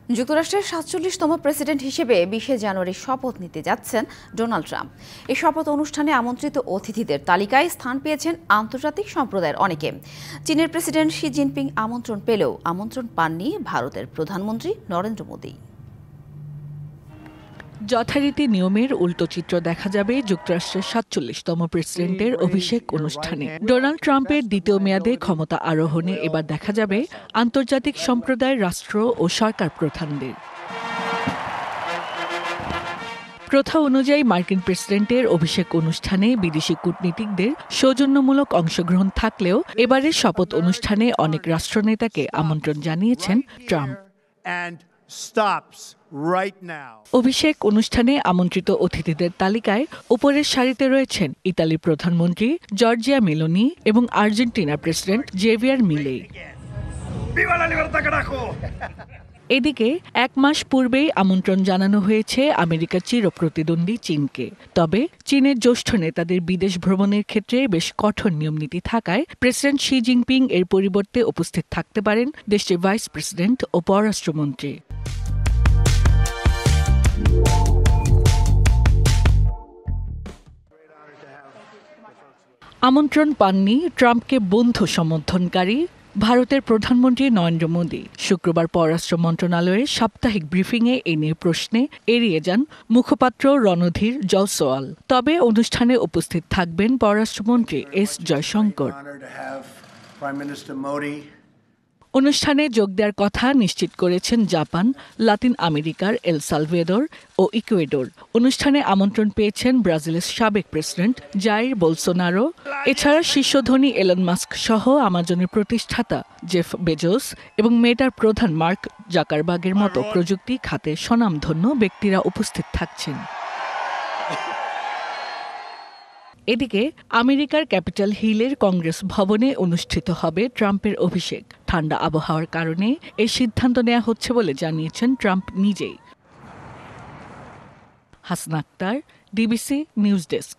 যুক্তরাষ্ট্রের ৪৭তম প্রেসিডেন্ট হিসেবে ২০ জানুয়ারি শপথ নিতে যাচ্ছেন ডোনাল্ড ট্রাম্প। এই শপথ অনুষ্ঠানে আমন্ত্রিত অতিথিদের তালিকায় স্থান পেয়েছেন আন্তর্জাতিক সম্প্রদায়ের অনেকে। চীনের প্রেসিডেন্ট শি জিনপিং আমন্ত্রণ পেলেও আমন্ত্রণ পাননি ভারতের প্রধানমন্ত্রী নরেন্দ্র মোদি। যথারীতি নিয়মের উল্টো চিত্র দেখা যাবে যুক্তরাষ্ট্রের ৪৭তম প্রেসিডেন্টের অভিষেক অনুষ্ঠানে। ডোনাল্ড ট্রাম্পের দ্বিতীয় মেয়াদে ক্ষমতা আরোহণে এবার দেখা যাবে আন্তর্জাতিক সম্প্রদায়ের রাষ্ট্র ও সরকার প্রধানদের। প্রথা অনুযায়ী মার্কিন প্রেসিডেন্টের অভিষেক অনুষ্ঠানে বিদেশি কূটনীতিকদের সৌজন্যমূলক অংশগ্রহণ থাকলেও এবারের শপথ অনুষ্ঠানে অনেক রাষ্ট্রনেতাকে আমন্ত্রণ জানিয়েছেন ট্রাম্প। অভিষেক অনুষ্ঠানে আমন্ত্রিত অতিথিদের তালিকায় উপরের সারিতে রয়েছেন ইতালির প্রধানমন্ত্রী জর্জিয়া মেলোনি এবং আর্জেন্টিনার প্রেসিডেন্ট জেভিয়ার মিলেই। এদিকে ১ মাস পূর্বেই আমন্ত্রণ জানানো হয়েছে আমেরিকার চিরপ্রতিদ্বন্দ্বী চীনকে। তবে চীনের জ্যেষ্ঠ নেতাদের বিদেশ ভ্রমণের ক্ষেত্রে বেশ কঠোর নিয়মনীতি থাকায় প্রেসিডেন্ট শি জিনপিং এর পরিবর্তে উপস্থিত থাকতে পারেন দেশটির ভাইস প্রেসিডেন্ট ও পররাষ্ট্রমন্ত্রী। আমন্ত্রণ পাননি ট্রাম্পকে বন্ধু সমর্থনকারী ভারতের প্রধানমন্ত্রী নরেন্দ্র মোদি। শুক্রবার পররাষ্ট্র মন্ত্রণালয়ের সাপ্তাহিক ব্রিফিংয়ে এ নিয়ে প্রশ্নে এড়িয়ে যান মুখপাত্র রণধীর জয়সওয়াল। তবে অনুষ্ঠানে উপস্থিত থাকবেন পররাষ্ট্রমন্ত্রী এস জয়শঙ্কর। অনুষ্ঠানে যোগ দেওয়ার কথা নিশ্চিত করেছেন জাপান, লাতিন আমেরিকার এল সালভেদর ও ইকুয়েডর। অনুষ্ঠানে আমন্ত্রণ পেয়েছেন ব্রাজিলের সাবেক প্রেসিডেন্ট জাইর বোলসোনারো। এছাড়া শীর্ষধনী এলন মাস্ক সহ আমাজনের প্রতিষ্ঠাতা জেফ বেজোস এবং মেটার প্রধান মার্ক জাকারবার্গের মতো প্রযুক্তি খাতে স্বনামধন্য ব্যক্তিরা উপস্থিত থাকছেন। এদিকে আমেরিকার ক্যাপিটাল হিলের কংগ্রেস ভবনে অনুষ্ঠিত হবে ট্রাম্পের অভিষেক। ঠান্ডা আবহাওয়ার কারণে এই সিদ্ধান্ত নেওয়া হচ্ছে বলে জানিয়েছেন ট্রাম্প নিজেই। Hasna Akter, DBC news desk.